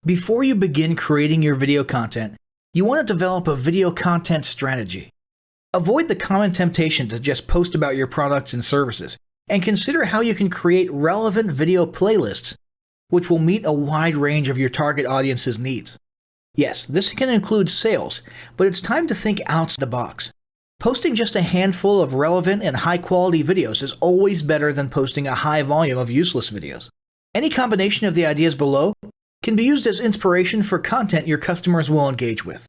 Before you begin creating your video content, you want to develop a video content strategy. Avoid the common temptation to just post about your products and services, and consider how you can create relevant video playlists which will meet a wide range of your target audience's needs. Yes, this can include sales, but it's time to think outside the box. Posting just a handful of relevant and high-quality videos is always better than posting a high volume of useless videos. Any combination of the ideas below can be used as inspiration for content your customers will engage with.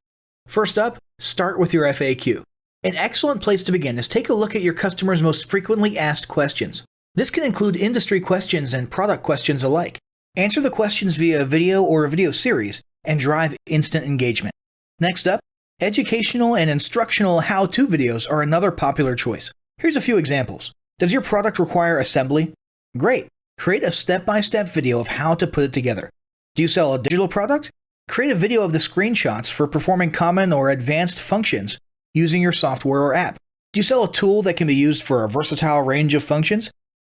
First up, start with your FAQ. An excellent place to begin is take a look at your customers' most frequently asked questions. This can include industry questions and product questions alike. Answer the questions via a video or a video series and drive instant engagement. Next up, educational and instructional how-to videos are another popular choice. Here's a few examples. Does your product require assembly? Great! Create a step-by-step video of how to put it together. Do you sell a digital product? Create a video of the screenshots for performing common or advanced functions using your software or app. Do you sell a tool that can be used for a versatile range of functions?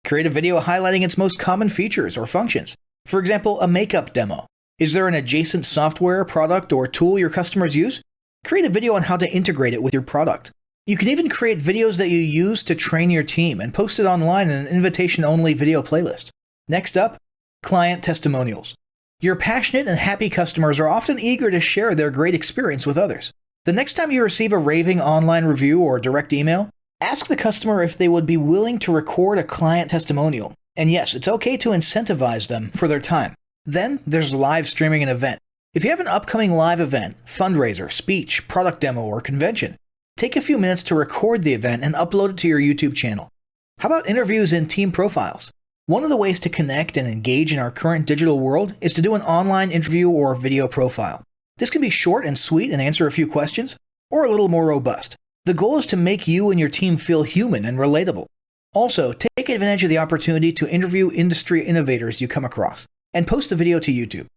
Create a video highlighting its most common features or functions. For example, a makeup demo. Is there an adjacent software, product, or tool your customers use? Create a video on how to integrate it with your product. You can even create videos that you use to train your team and post it online in an invitation-only video playlist. Next up, client testimonials. Your passionate and happy customers are often eager to share their great experience with others. The next time you receive a raving online review or direct email, ask the customer if they would be willing to record a client testimonial. And yes, it's okay to incentivize them for their time. Then there's live streaming an event. If you have an upcoming live event, fundraiser, speech, product demo, or convention, take a few minutes to record the event and upload it to your YouTube channel. How about interviews and team profiles? One of the ways to connect and engage in our current digital world is to do an online interview or video profile. This can be short and sweet and answer a few questions, or a little more robust. The goal is to make you and your team feel human and relatable. Also, take advantage of the opportunity to interview industry innovators you come across, and post the video to YouTube.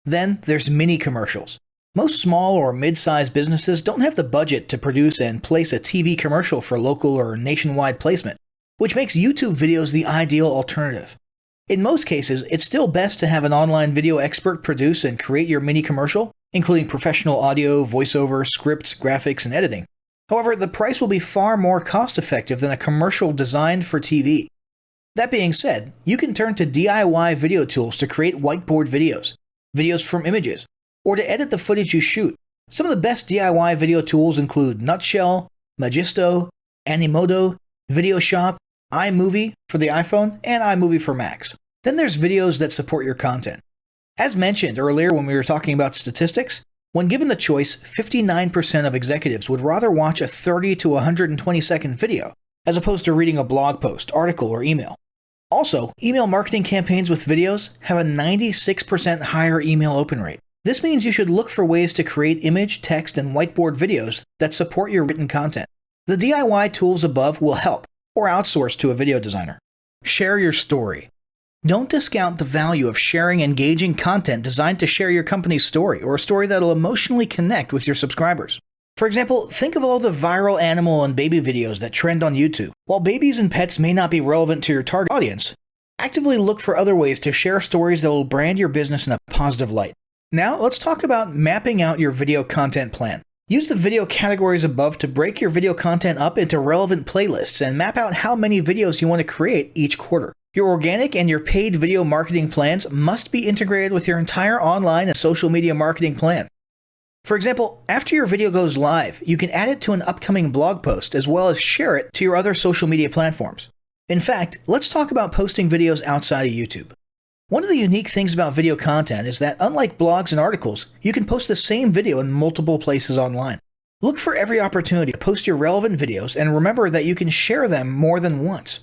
Then there's mini commercials. Most small or mid-sized businesses don't have the budget to produce and place a TV commercial for local or nationwide placement, which makes YouTube videos the ideal alternative. In most cases, it's still best to have an online video expert produce and create your mini commercial, including professional audio, voiceover, scripts, graphics, and editing. However, the price will be far more cost-effective than a commercial designed for TV. That being said, you can turn to DIY video tools to create whiteboard videos, videos from images, or to edit the footage you shoot. Some of the best DIY video tools include Nutshell, Magisto, Animoto, Videoshop, iMovie for the iPhone, and iMovie for Macs. Then there's videos that support your content. As mentioned earlier when we were talking about statistics, when given the choice, 59% of executives would rather watch a 30 to 120 second video as opposed to reading a blog post, article, or email. Also, email marketing campaigns with videos have a 96% higher email open rate. This means you should look for ways to create image, text, and whiteboard videos that support your written content. The DIY tools above will help, or outsource to a video designer. Share your story. Don't discount the value of sharing engaging content designed to share your company's story, or a story that'll emotionally connect with your subscribers. For example, think of all the viral animal and baby videos that trend on YouTube. While babies and pets may not be relevant to your target audience, actively look for other ways to share stories that will brand your business in a positive light. Now, let's talk about mapping out your video content plan. Use the video categories above to break your video content up into relevant playlists and map out how many videos you want to create each quarter. Your organic and your paid video marketing plans must be integrated with your entire online and social media marketing plan. For example, after your video goes live, you can add it to an upcoming blog post as well as share it to your other social media platforms. In fact, let's talk about posting videos outside of YouTube. One of the unique things about video content is that unlike blogs and articles, you can post the same video in multiple places online. Look for every opportunity to post your relevant videos and remember that you can share them more than once.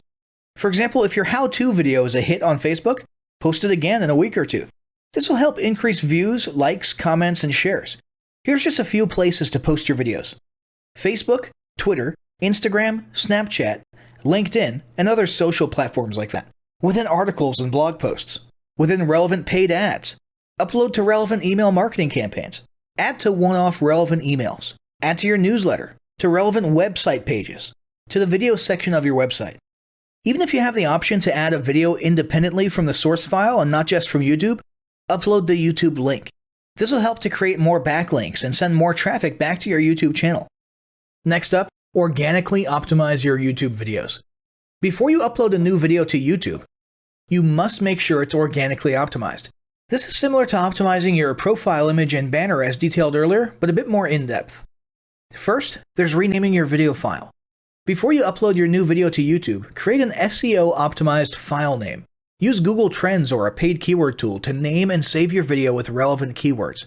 For example, if your how-to video is a hit on Facebook, post it again in a week or two. This will help increase views, likes, comments, and shares. Here's just a few places to post your videos: Facebook, Twitter, Instagram, Snapchat, LinkedIn, and other social platforms like that. Within articles and blog posts. Within relevant paid ads. Upload to relevant email marketing campaigns. Add to one-off relevant emails. Add to your newsletter. To relevant website pages. To the video section of your website. Even if you have the option to add a video independently from the source file and not just from YouTube, upload the YouTube link. This will help to create more backlinks and send more traffic back to your YouTube channel. Next up, organically optimize your YouTube videos. Before you upload a new video to YouTube, you must make sure it's organically optimized. This is similar to optimizing your profile image and banner as detailed earlier, but a bit more in-depth. First, there's renaming your video file. Before you upload your new video to YouTube, create an SEO-optimized file name. Use Google Trends or a paid keyword tool to name and save your video with relevant keywords.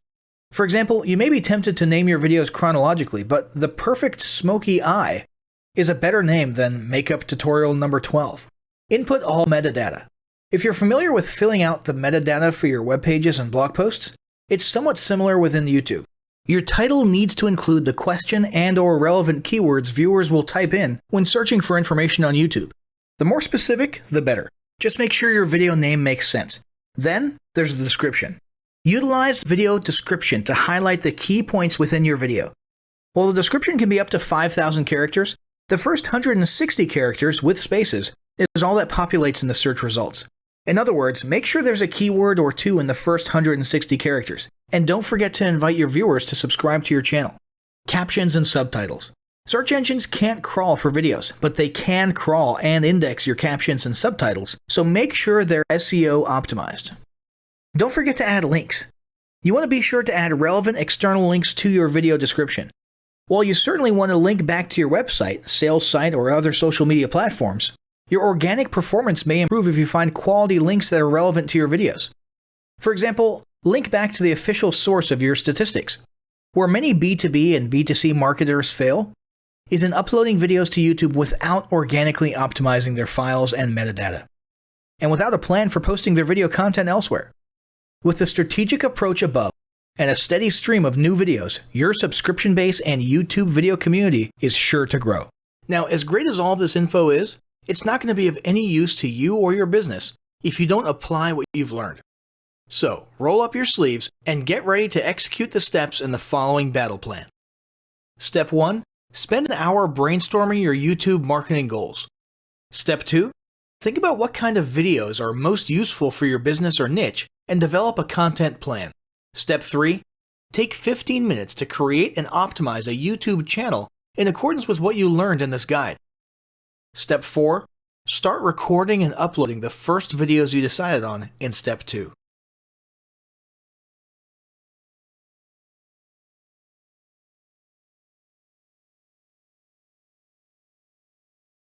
For example, you may be tempted to name your videos chronologically, but the perfect smoky eye is a better name than makeup tutorial number 12. Input all metadata. If you're familiar with filling out the metadata for your web pages and blog posts, it's somewhat similar within YouTube. Your title needs to include the question and/or relevant keywords viewers will type in when searching for information on YouTube. The more specific, the better. Just make sure your video name makes sense. Then, there's the description. Utilize video description to highlight the key points within your video. While the description can be up to 5,000 characters, the first 160 characters with spaces is all that populates in the search results. In other words, make sure there's a keyword or two in the first 160 characters, and don't forget to invite your viewers to subscribe to your channel. Captions and subtitles. Search engines can't crawl for videos, but they can crawl and index your captions and subtitles, so make sure they're SEO optimized. Don't forget to add links. You want to be sure to add relevant external links to your video description. While you certainly want to link back to your website, sales site, or other social media platforms, your organic performance may improve if you find quality links that are relevant to your videos. For example, link back to the official source of your statistics. Where many B2B and B2C marketers fail is in uploading videos to YouTube without organically optimizing their files and metadata, and without a plan for posting their video content elsewhere. With the strategic approach above and a steady stream of new videos, your subscription base and YouTube video community is sure to grow. Now, as great as all of this info is, it's not going to be of any use to you or your business if you don't apply what you've learned. So, roll up your sleeves and get ready to execute the steps in the following battle plan. Step 1. Spend an hour brainstorming your YouTube marketing goals. Step 2. Think about what kind of videos are most useful for your business or niche and develop a content plan. Step 3. Take 15 minutes to create and optimize a YouTube channel in accordance with what you learned in this guide. Step 4. Start recording and uploading the first videos you decided on in Step 2.